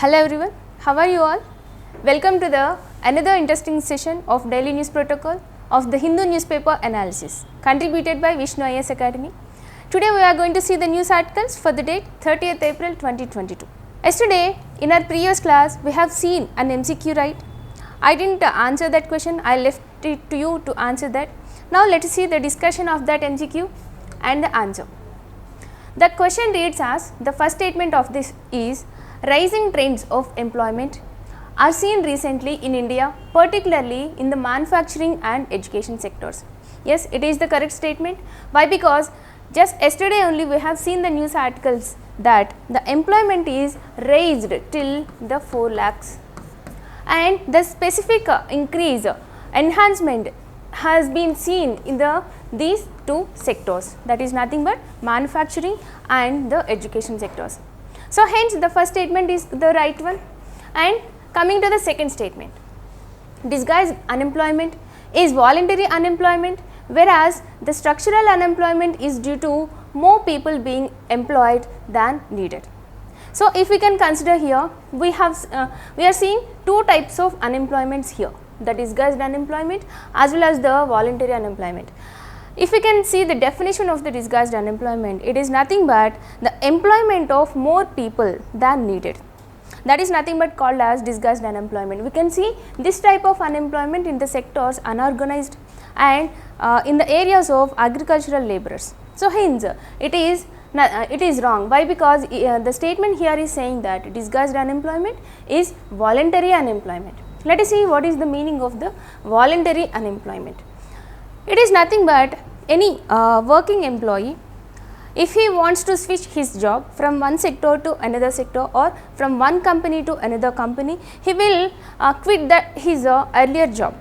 Hello everyone, how are you all? Welcome to the another interesting session of Daily News Protocol of the Hindu newspaper analysis contributed by Vishnu IS Academy. Today we are going to see the news articles for the date 30th April 2022. Yesterday in our previous class we have seen an MCQ, right? I didn't answer that question, I left it to you to answer that. Now let us see the discussion of that MCQ and the answer. The question reads as, the first statement of this is, rising trends of employment are seen recently in India, particularly in the manufacturing and education sectors. Yes, it is the correct statement. Why? Because just yesterday only we have seen the news articles that the employment is raised till the 4 lakhs and the specific increase, enhancement has been seen in these two sectors, that is nothing but manufacturing and the education sectors. So hence the first statement is the right one. And coming to the second statement, disguised unemployment is voluntary unemployment, whereas the structural unemployment is due to more people being employed than needed. So if we can consider here, we are seeing two types of unemployments here, the disguised unemployment as well as the voluntary unemployment. If we can see the definition of the disguised unemployment, it is nothing but the employment of more people than needed. That is nothing but called as disguised unemployment. We can see this type of unemployment in the sectors unorganized and in the areas of agricultural laborers. So hence it is wrong. Why? Because the statement here is saying that disguised unemployment is voluntary unemployment. Let us see what is the meaning of the voluntary unemployment. It is nothing but any working employee, if he wants to switch his job from one sector to another sector or from one company to another company, he will quit his earlier job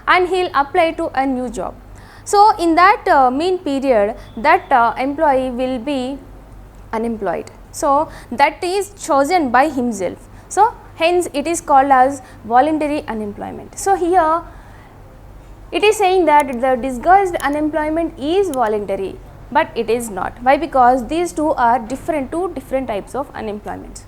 and he will apply to a new job. So in that mean period, that employee will be unemployed. So that is chosen by himself. So hence it is called as voluntary unemployment. So here it is saying that the disguised unemployment is voluntary, but it is not. Why? Because these two are two different types of unemployments.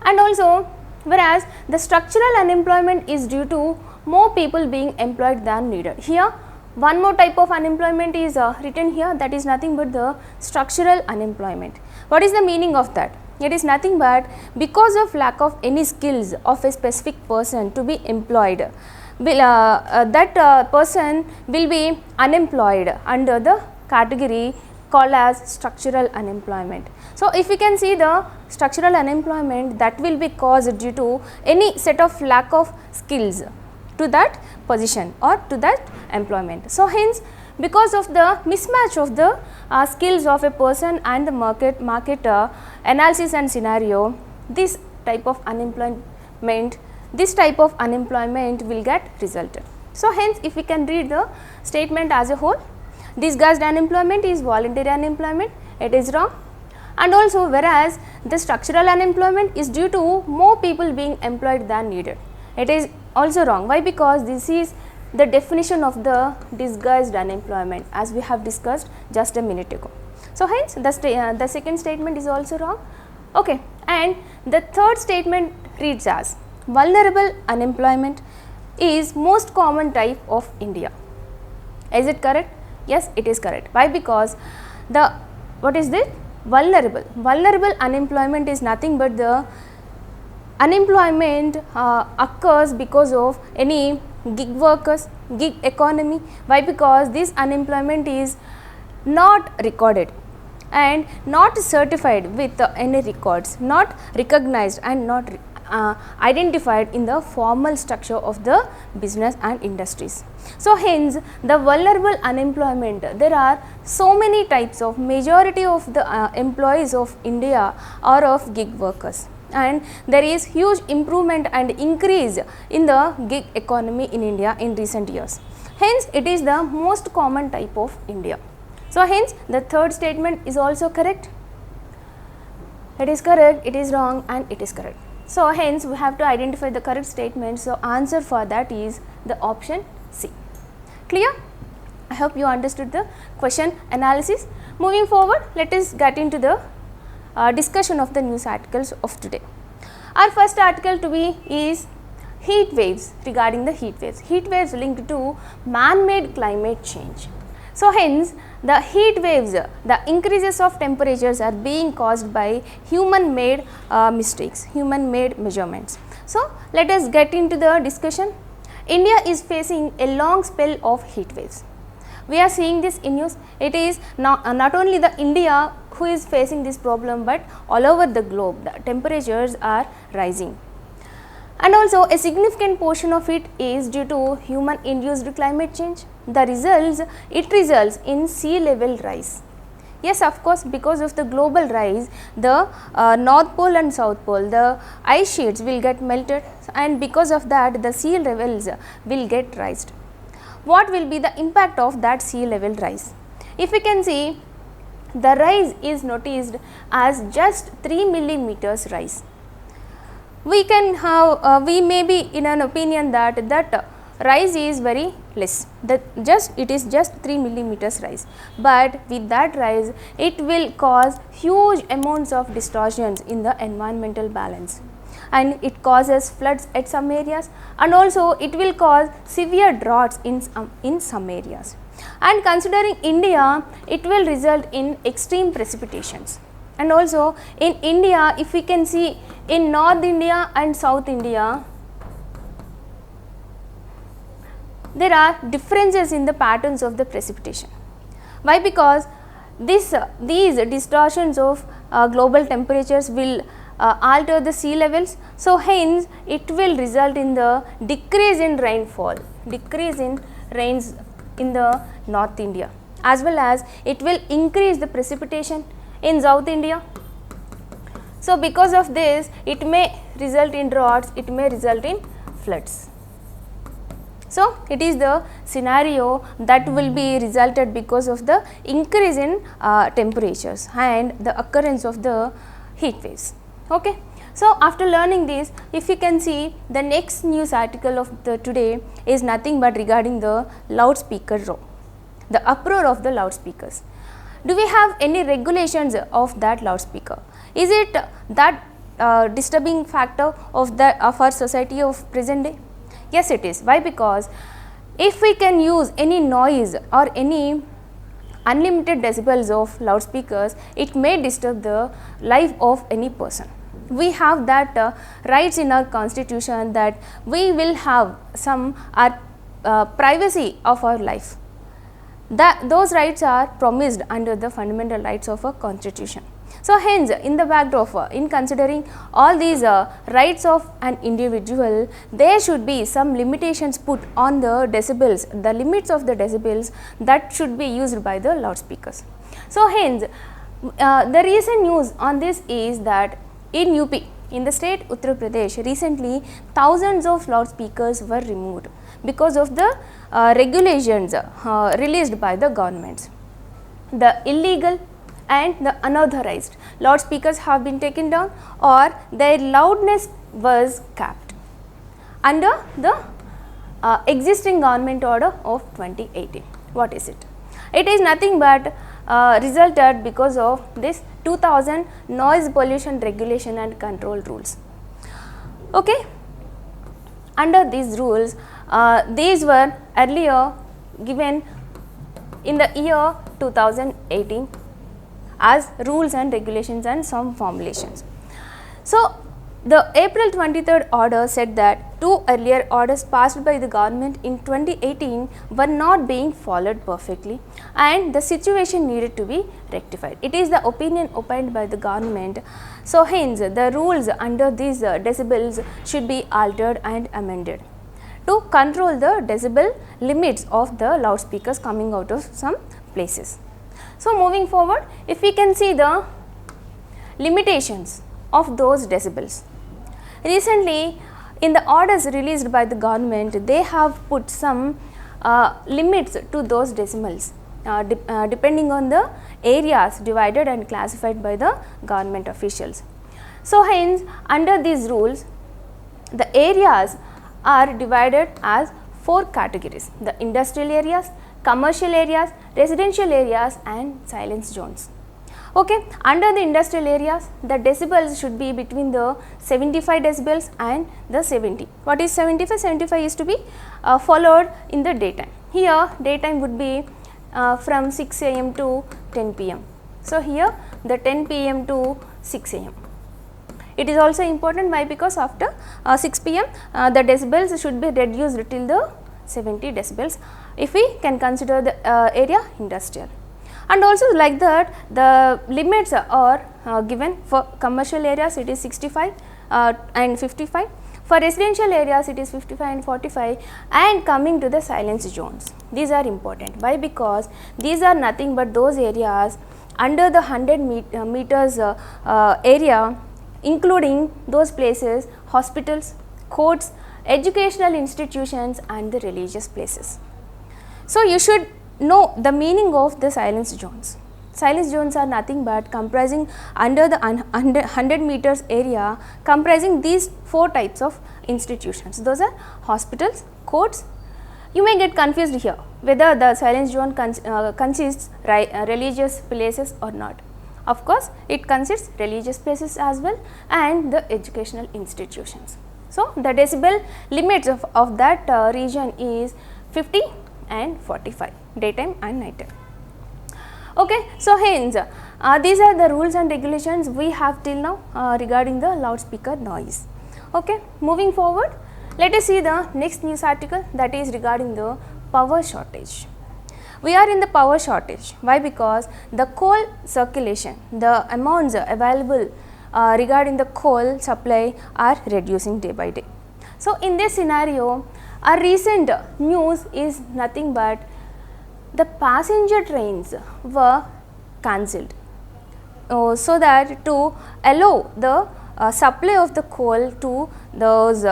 And also, whereas the structural unemployment is due to more people being employed than needed. Here one more type of unemployment is written here, that is nothing but the structural unemployment. What is the meaning of that? It is nothing but because of lack of any skills of a specific person to be employed, that person will be unemployed under the category called as structural unemployment. So if we can see the structural unemployment, that will be caused due to any set of lack of skills to that position or to that employment. So hence because of the mismatch of the skills of a person and the market analysis and scenario, this type of unemployment will get resulted. So hence if we can read the statement as a whole, disguised unemployment is voluntary unemployment, it is wrong. And also whereas the structural unemployment is due to more people being employed than needed, it is also wrong. Why? Because this is the definition of the disguised unemployment as we have discussed just a minute ago. So hence the second statement is also wrong. Okay. And the third statement reads as, vulnerable unemployment is most common type of India. Is it correct? Yes, it is correct. Why? Because what is this? Vulnerable unemployment is nothing but the unemployment occurs because of any gig workers, gig economy. Why? Because this unemployment is not recorded and not certified with any records, not recognized and not identified in the formal structure of the business and industries. So hence the vulnerable unemployment, there are so many types of, majority of the employees of India are of gig workers, and there is huge improvement and increase in the gig economy in India in recent years. Hence it is the most common type of India. So hence the third statement is also correct. It is correct, it is wrong, and it is correct. So hence we have to identify the correct statement. So answer for that is the option C. Clear? I hope you understood the question analysis. Moving forward, let us get into the discussion of the news articles of today. Our first article to be is heat waves, regarding the heat waves. Heat waves linked to man-made climate change. So hence the heat waves, the increases of temperatures are being caused by human-made mistakes, human-made measurements. So let us get into the discussion. India is facing a long spell of heat waves. We are seeing this in news. It is not only the India who is facing this problem, but all over the globe the temperatures are rising. And also a significant portion of it is due to human induced climate change. It results in sea level rise. Yes, of course, because of the global rise, the North Pole and South Pole, the ice sheets will get melted, and because of that the sea levels will get raised. What will be the impact of that sea level rise? If we can see, the rise is noticed as just 3 millimeters rise. We can have, we may be in an opinion that rise is very less, it is just 3 millimeters rise, but with that rise it will cause huge amounts of distortions in the environmental balance, and it causes floods at some areas, and also it will cause severe droughts in some areas. And considering India, it will result in extreme precipitations. And also in India, if we can see, in North India and South India, there are differences in the patterns of the precipitation. Why? Because these distortions of global temperatures will alter the sea levels. So hence it will result in the decrease in rainfall, decrease in rains in the North India, as well as it will increase the precipitation in South India. So because of this, it may result in droughts, it may result in floods. So it is the scenario that will be resulted because of the increase in temperatures and the occurrence of the heat waves. Okay. So after learning this, if you can see, the next news article of the today is nothing but regarding the loudspeaker row, the uproar of the loudspeakers. Do we have any regulations of that loudspeaker? Is it that disturbing factor of our society of present day? Yes, it is. Why? Because if we can use any noise or any unlimited decibels of loudspeakers, it may disturb the life of any person. We have that rights in our constitution that we will have some privacy of our life. Those rights are promised under the fundamental rights of a constitution. So hence, in the backdrop, in considering all these rights of an individual, there should be some limitations put on the decibels, the limits of the decibels that should be used by the loudspeakers. So hence, the recent news on this is that in UP, in the state Uttar Pradesh, recently thousands of loudspeakers were removed because of the regulations released by the governments. The illegal and the unauthorized loudspeakers have been taken down, or their loudness was capped under the existing government order of 2018. What is it? It is nothing but resulted because of this 2000 noise pollution regulation and control rules. Okay. Under these rules, these were earlier given in the year 2018 as rules and regulations and some formulations. So the April 23rd order said that 2 earlier orders passed by the government in 2018 were not being followed perfectly, and the situation needed to be rectified. It is the opinion opined by the government. So hence, the rules under these decibels should be altered and amended to control the decibel limits of the loudspeakers coming out of some places. So moving forward, if we can see the limitations of those decibels. Recently, in the orders released by the government, they have put some limits to those decimals depending on the areas divided and classified by the government officials. So hence, under these rules, the areas are divided as 4 categories: the industrial areas, commercial areas, residential areas and silence zones. Okay. Under the industrial areas, the decibels should be between the 75 decibels and the 70. What is 75? 75 is to be followed in the daytime. Here daytime would be from 6 am to 10 pm. So, here the 10 pm to 6 am. It is also important, why? Because after 6 pm the decibels should be reduced till the 70 decibels if we can consider the area industrial. And also like that the limits are given for commercial areas, it is 65 and 55, for residential areas it is 55 and 45, and coming to the silence zones. These are important, why? Because these are nothing but those areas under the 100 meters area, including those places, hospitals, courts, educational institutions and the religious places. So, you should know the meaning of the silence zones. Silence zones are nothing but comprising under the 100 meters area, comprising these 4 types of institutions. Those are hospitals, courts. You may get confused here whether the silence zone consists religious places or not. Of course, it consists religious places as well and the educational institutions. So, the decibel limits of that region is 50 and 45, daytime and night time. Okay. So, hence these are the rules and regulations we have till now regarding the loudspeaker noise. Okay. Moving forward, let us see the next news article, that is regarding the power shortage. We are in the power shortage, why? Because the coal circulation, the amounts available regarding the coal supply are reducing day by day. So, in this scenario, a recent news is nothing but the passenger trains were cancelled, so that to allow the supply of the coal to those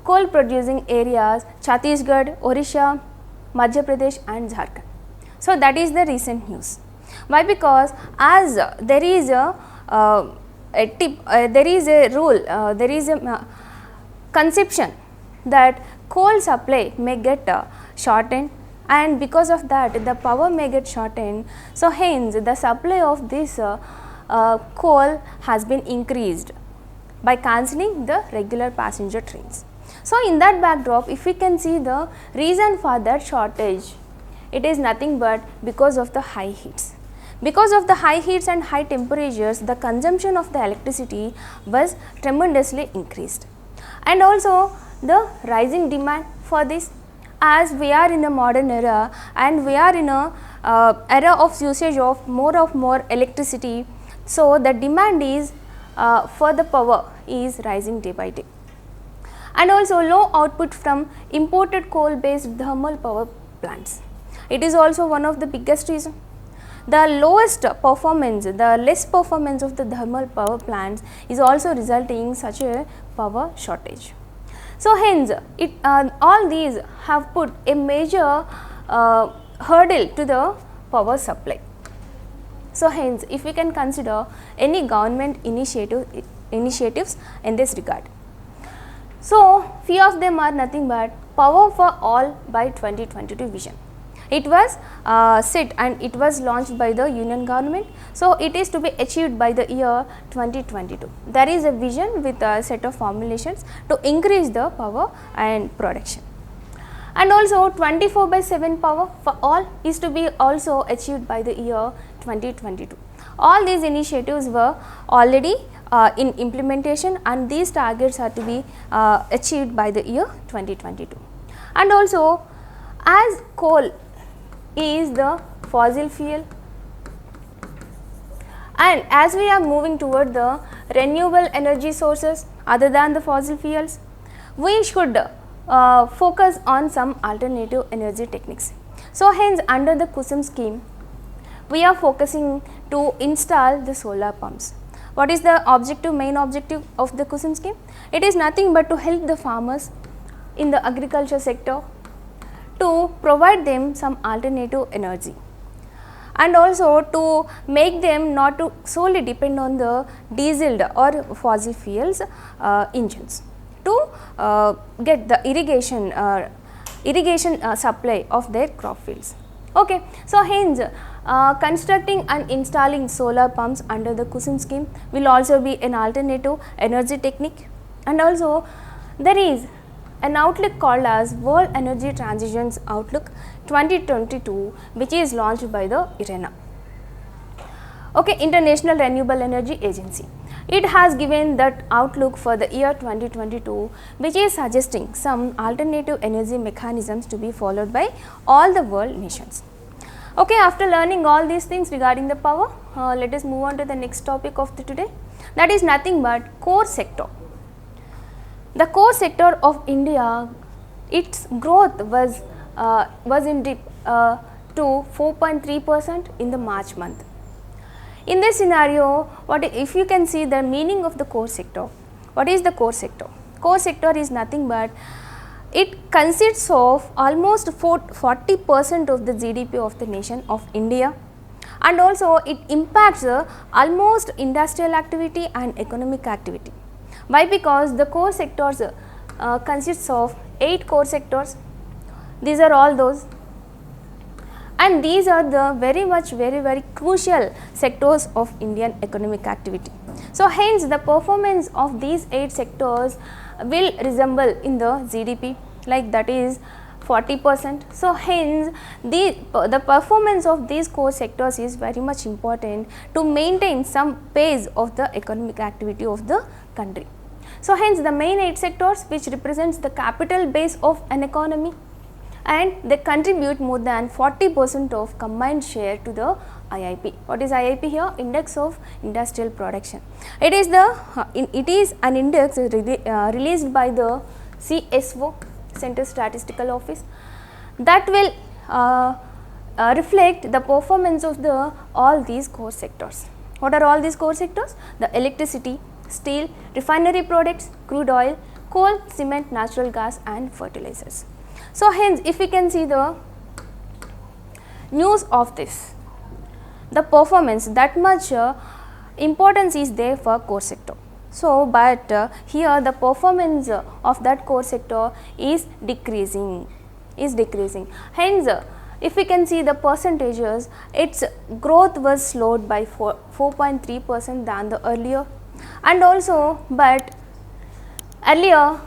coal producing areas Chhattisgarh, Orissa, Madhya Pradesh and Jharkhand. So, that is the recent news. Why? Because as there is a there is a rule, there is a conception that coal supply may get shortened, and because of that the power may get shortened. So, hence the supply of this coal has been increased by cancelling the regular passenger trains. So, in that backdrop, if we can see the reason for that shortage, it is nothing but because of the high heats. Because of the high heats and high temperatures, the consumption of the electricity was tremendously increased, and also the rising demand for this, as we are in a modern era and we are in a era of usage of more electricity. So, the demand is for the power is rising day by day, and also low output from imported coal based thermal power plants. It is also one of the biggest reasons. The lowest performance, the less performance of the thermal power plants is also resulting in such a power shortage. So, hence all these have put a major hurdle to the power supply. So, hence if we can consider any government initiatives in this regard. So, few of them are nothing but power for all by 2022 vision. It was set and it was launched by the union government. So, it is to be achieved by the year 2022. There is a vision with a set of formulations to increase the power and production. And also 24/7 power for all is to be also achieved by the year 2022. All these initiatives were already in implementation, and these targets are to be achieved by the year 2022. And also, as coal is the fossil fuel, and as we are moving toward the renewable energy sources other than the fossil fuels, we should focus on some alternative energy techniques. So, hence under the KUSUM scheme, we are focusing to install the solar pumps. What is the main objective of the KUSUM scheme? It is nothing but to help the farmers in the agriculture sector to provide them some alternative energy, and also to make them not to solely depend on the diesel or fossil fuels engines to get the irrigation supply of their crop fields. Okay, so hence constructing and installing solar pumps under the KUSUM scheme will also be an alternative energy technique, and also there is an outlook called as World Energy Transitions Outlook 2022, which is launched by the IRENA. Okay, International Renewable Energy Agency. It has given that outlook for the year 2022, which is suggesting some alternative energy mechanisms to be followed by all the world nations. Okay, after learning all these things regarding the power, let us move on to the next topic of the today. That is nothing but core sector. The core sector of India, its growth was in dip to 4.3% in the March month. In this scenario, if you can see the meaning of the core sector? What is the core sector? Core sector is nothing but it consists of almost 40% of the GDP of the nation of India, and also it impacts almost industrial activity and economic activity. Why? Because the core sectors consists of 8 core sectors. These are all those, and these are the very crucial sectors of Indian economic activity. So hence the performance of these 8 sectors will resemble in the GDP, like that is 40%. So hence the performance of these core sectors is very much important to maintain some pace of the economic activity of the country. So hence the main 8 sectors which represents the capital base of an economy, and they contribute more than 40% of combined share to the IIP. What is IIP here? Index of Industrial Production. It is an index released by the CSO, Central Statistical Office, that will reflect the performance of all these core sectors. What are all these core sectors? The electricity, steel, refinery products, crude oil, coal, cement, natural gas and fertilizers. So hence if we can see the news of this, the performance, that much importance is there for core sector. So but here the performance of that core sector is decreasing. Hence if we can see the percentages, its growth was slowed by 4.3% than the earlier, and also but earlier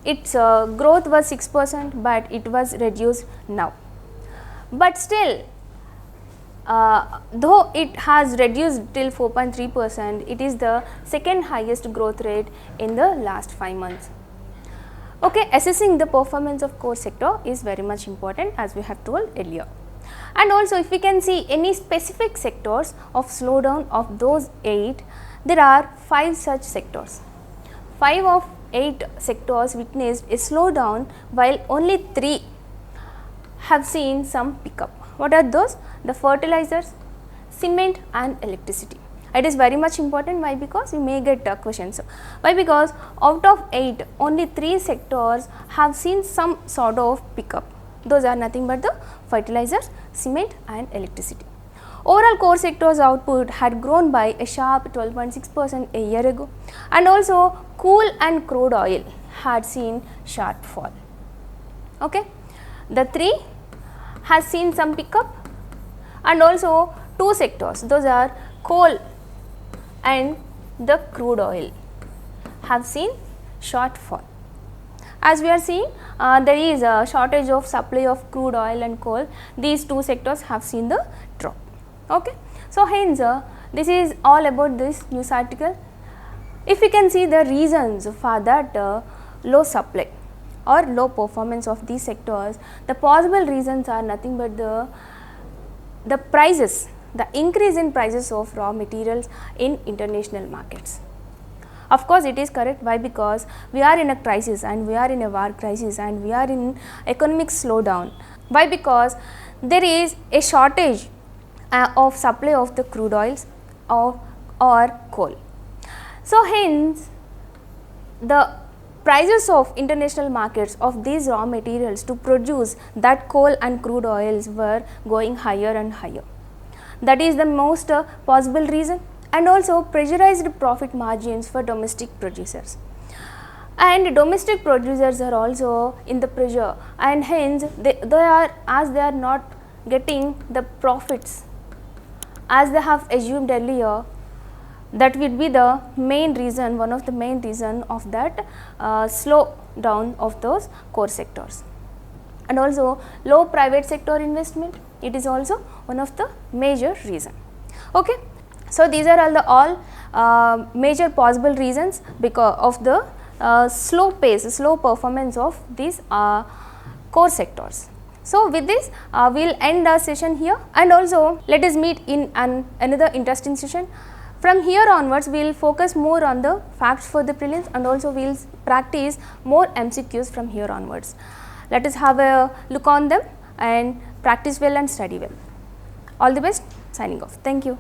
its growth was 6%, but it was reduced now. But still, though it has reduced till 4.3%, it is the second highest growth rate in the last 5 months. Okay, assessing the performance of core sector is very much important, as we have told earlier. And also if we can see any specific sectors of slowdown of those 8, there are 5 such sectors. 5 of 8 sectors witnessed a slowdown, while only 3 have seen some pickup. What are those? The fertilizers, cement and electricity. It is very much important. Why? Because you may get questions. Why? Because out of 8, only 3 sectors have seen some sort of pickup. Those are nothing but the fertilizers, cement and electricity. Overall core sector's output had grown by a sharp 12.6% a year ago, and also coal and crude oil had seen sharp fall. Okay, the 3 has seen some pickup, and also 2 sectors, those are coal and the crude oil, have seen short fall. As we are seeing, there is a shortage of supply of crude oil and coal. These 2 sectors have seen the drop. Okay. So hence this is all about this news article. If we can see the reasons for that low supply or low performance of these sectors, the possible reasons are nothing but the prices, the increase in prices of raw materials in international markets. Of course, it is correct. Why? Because we are in a crisis, and we are in a war crisis, and we are in economic slowdown. Why? Because there is a shortage of supply of the crude oils or coal. So hence the prices of international markets of these raw materials to produce that coal and crude oils were going higher and higher. That is the most possible reason, and also pressurized profit margins for domestic producers. And domestic producers are also in the pressure, and hence they are, as they are not getting the profits as they have assumed earlier, that will be the main reason, one of the main reason of that slow down of those core sectors. And also low private sector investment, it is also one of the major reason. Okay. So, these are all major possible reasons because of the slow pace, slow performance of these core sectors. So, with this we will end our session here, and also let us meet in another interesting session. From here onwards, we will focus more on the facts for the prelims, and also we will practice more MCQs from here onwards. Let us have a look on them and practice well and study well. All the best, signing off. Thank you.